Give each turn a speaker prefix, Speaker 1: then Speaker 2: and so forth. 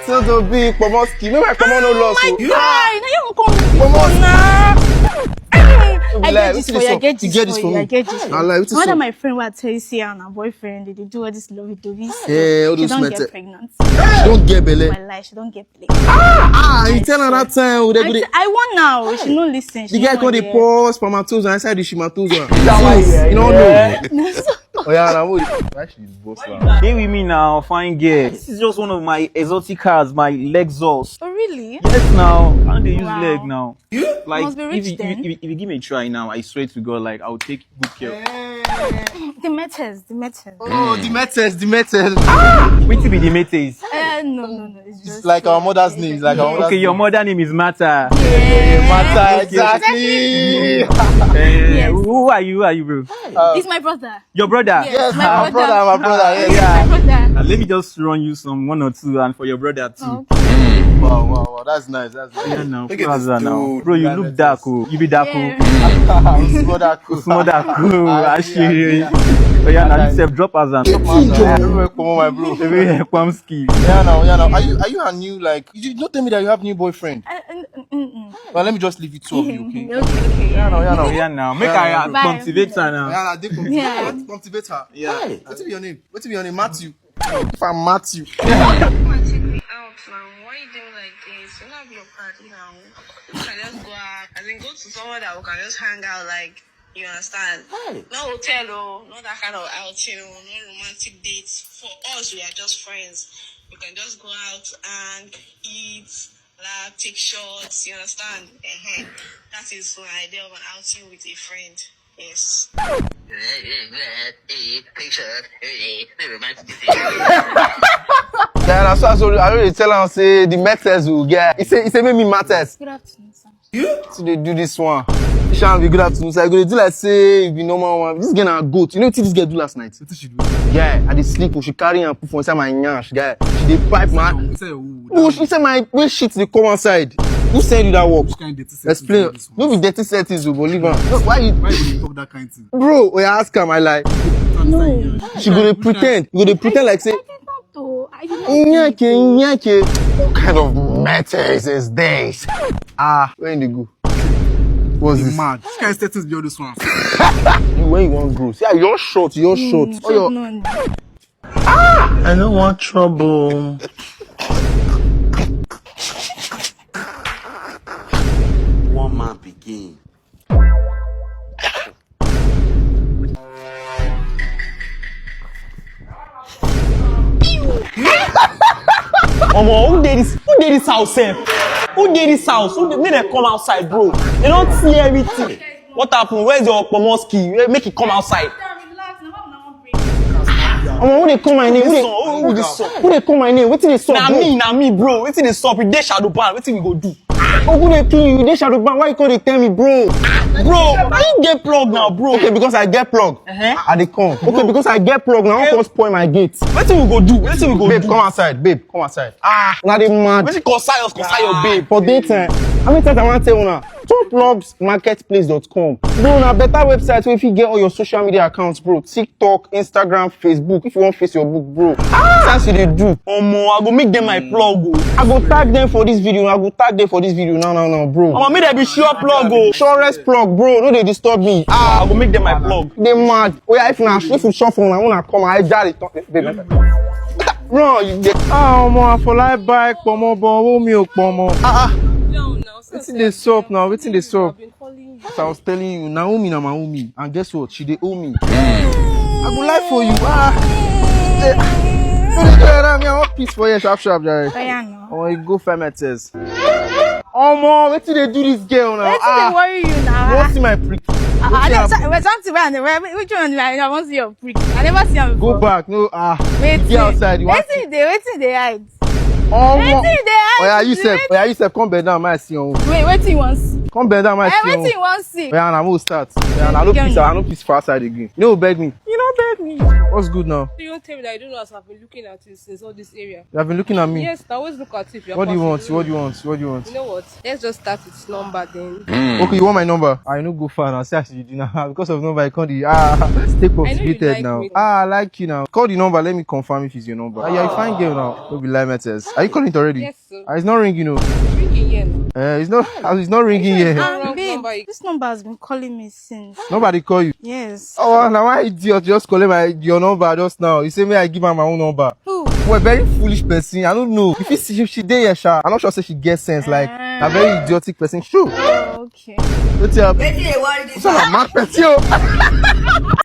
Speaker 1: So to be Pomoski. Maybe I come on no loss.
Speaker 2: Oh my God! Now you come
Speaker 1: Pomoski.
Speaker 2: I get this for you. I get this for you.
Speaker 1: I get this for you.
Speaker 2: One of my friend will tell you, see, and her boyfriend, they do all this lovey dovey.
Speaker 1: Yeah, all
Speaker 2: she
Speaker 1: those
Speaker 2: don't
Speaker 1: matter.
Speaker 2: get pregnant.
Speaker 1: She don't get belly.
Speaker 2: My life, she don't get pregnant.
Speaker 1: You tell her that time.
Speaker 2: I want now. She no listen.
Speaker 1: The guy called the pause spermatozoa inside the shematozoa.
Speaker 3: You don't know.
Speaker 1: Oh yeah, I'm actually boss now.
Speaker 3: Stay with me now, fine girl. This is just one of my exotic cars, my Lexus.
Speaker 2: Oh really?
Speaker 3: Yes, now. I don't use leg now. Like,
Speaker 2: must be rich
Speaker 3: if you give me a try now, I swear to God, like I'll take good care.
Speaker 2: The matters.
Speaker 1: Oh, the matters.
Speaker 3: Wait till be the mates.
Speaker 2: No. It's just
Speaker 1: like our mother's name. It's like our mother's
Speaker 3: Okay, your mother name is Mata.
Speaker 2: Yeah.
Speaker 1: Matter, exactly.
Speaker 2: Yes.
Speaker 3: Who are you, bro?
Speaker 2: He's my brother.
Speaker 3: Your brother?
Speaker 2: Yes,
Speaker 1: my brother.
Speaker 2: Yeah. My brother.
Speaker 3: Let me just run you some 1 or 2, and for your brother too.
Speaker 2: Okay.
Speaker 1: Wow, that's nice.
Speaker 3: Yeah, now.
Speaker 1: Look at this dude.
Speaker 3: Bro, you look dark, oh. You be dark,
Speaker 1: Small dark.
Speaker 3: Actually. Oh yeah, now you self drop as an.
Speaker 1: Everywhere come on, my bro.
Speaker 3: Everywhere Pomski.
Speaker 1: Yeah, now. Are you a new, like? You don't tell me that you have new boyfriend. Well, let me just leave you two of you, okay?
Speaker 2: Okay.
Speaker 3: Yeah, now. Make I cultivate her now.
Speaker 1: Yeah, they cultivate her. Yeah. What's your name? Matthew. If I'm Matthew.
Speaker 4: Take me out now. Why you doing like this? You don't have your party now. You can just go out and then go to somewhere that we can just hang out, like, you understand? No hotel, not that kind of outing, no romantic dates. For us, we are just friends. We can just go out and eat, laugh, take shots, you understand? That is my idea of an outing with a friend. Yes.
Speaker 1: Yeah, that's why I already tell her, say the matters will get. He say make me matters.
Speaker 2: Good afternoon, sir.
Speaker 1: So they do this one. It shall be good afternoon. So I go do like say if you normal one. This girl na goat. You know what this girl do last night? What did she do? Yeah, I dey sleep. She carry and put for inside my nyash. Guy, she dey pipe man. Oh, she said my where shit dey come outside. Who send you that work? Explain. No be dirty settings, but leave am. Why you talk that kind of thing? Bro, when I ask am, I like.
Speaker 2: No.
Speaker 1: She go dey pretend. You go dey pretend like say. Nyake. What kind of matters is this? Where in the go? What's this?
Speaker 5: Mad. This kind of settings be all this one.
Speaker 1: When you want gross? Yeah, you're short.
Speaker 2: No.
Speaker 1: I don't want trouble.
Speaker 6: One man begin.
Speaker 7: Who did this house, sef? Who did this house? Make them come outside, bro. They don't see everything. What happened? Where's your Pomoski? Make it come outside.
Speaker 1: Who they call my name?
Speaker 7: Who this son?
Speaker 1: Who they call my name? What did they stop?
Speaker 7: Na me, bro. Wetin dey sup? We dey shadow ban. Wetin we go do?
Speaker 1: Who they kill you? They shadow ban. Why you can't tell me, bro?
Speaker 7: Bro, why you get plug now, bro?
Speaker 1: Okay, because I get plug. I dey come. Okay, because I get plug now. I can't spoil my gate.
Speaker 7: Wetin we go do? Wetin we go
Speaker 1: Babe,
Speaker 7: do?
Speaker 1: come outside. Babe, come outside. Now they mad.
Speaker 7: Wetin concern us? Concern your babe.
Speaker 1: For daytime. How many times I want to tell you now? Toplugsmarketplace.com. Bro, na better website where if you get all your social media accounts, bro. TikTok, Instagram, Facebook. If you want to face your book, bro. That's what they do.
Speaker 7: Omo, I go make them my plug, oh.
Speaker 1: I go tag them for this video. No, bro.
Speaker 7: Omo, make them be sure plug, oh.
Speaker 1: Surest plug, bro. No, they disturb me.
Speaker 7: I go make them my plug.
Speaker 1: They mad. Oh yeah, if you shop for me, I wanna come. I jar it. Bro, you get. I for life bike, pomo, pomo. Wetin dey sup now? Wetin dey sup? As I was telling you, Naomi na my homie, and guess what? She dey owe me. I go lie for you. I want peace for you, sharp, Jerry. Oh, you go fermenters. Wetin dey do this girl now?
Speaker 2: Wetin dey worry you now?
Speaker 1: You want see my prick?
Speaker 2: Which one? I want to see your prick. I never see him before.
Speaker 1: Go back. No,
Speaker 2: Wait
Speaker 1: outside.
Speaker 2: Wetin dey hide?
Speaker 1: Oh yeah, you sef, come bed down, I see you.
Speaker 2: Wait, wetin you want see?
Speaker 1: Come bend down my
Speaker 2: Everything
Speaker 1: phone.
Speaker 2: you want to see.
Speaker 1: Yeah, and I'm gonna start. Yeah, and I don't piss for outside again. You know, beg me.
Speaker 2: You don't beg me.
Speaker 1: What's good now?
Speaker 5: So you won't tell me that you don't know as I've been looking at you since all this area.
Speaker 1: You have been looking at me.
Speaker 5: Yes, I always look at you if you're
Speaker 1: What do you want?
Speaker 5: passing.
Speaker 1: What do you want? What do you want?
Speaker 5: You know what? Let's just start with number then.
Speaker 1: Okay, you want my number? I no go far now. Say as you do now. Because of number, I can't stay motivated
Speaker 5: like
Speaker 1: now.
Speaker 5: me.
Speaker 1: I like you now. Call the number. Let me confirm if it's your number. You're a fine girl now. Don't be lie matters. Are you calling it already?
Speaker 5: Yes, sir.
Speaker 1: It's not ringing, you know.
Speaker 5: Drinking here now.
Speaker 1: It's not. It's not ringing
Speaker 5: Sure,
Speaker 1: here.
Speaker 5: wrong
Speaker 2: Babe,
Speaker 5: number.
Speaker 2: this number has been calling me since.
Speaker 1: Nobody call you.
Speaker 2: Yes.
Speaker 1: Oh, now why idiot just calling your number just now? You say me I give her my own number.
Speaker 2: Who?
Speaker 1: Well, very foolish person. I don't know. If you see she there, yeah, sha. I'm not sure say she gets sense. Like a very idiotic person. Sure.
Speaker 2: Okay.
Speaker 1: What's up? What's up, man?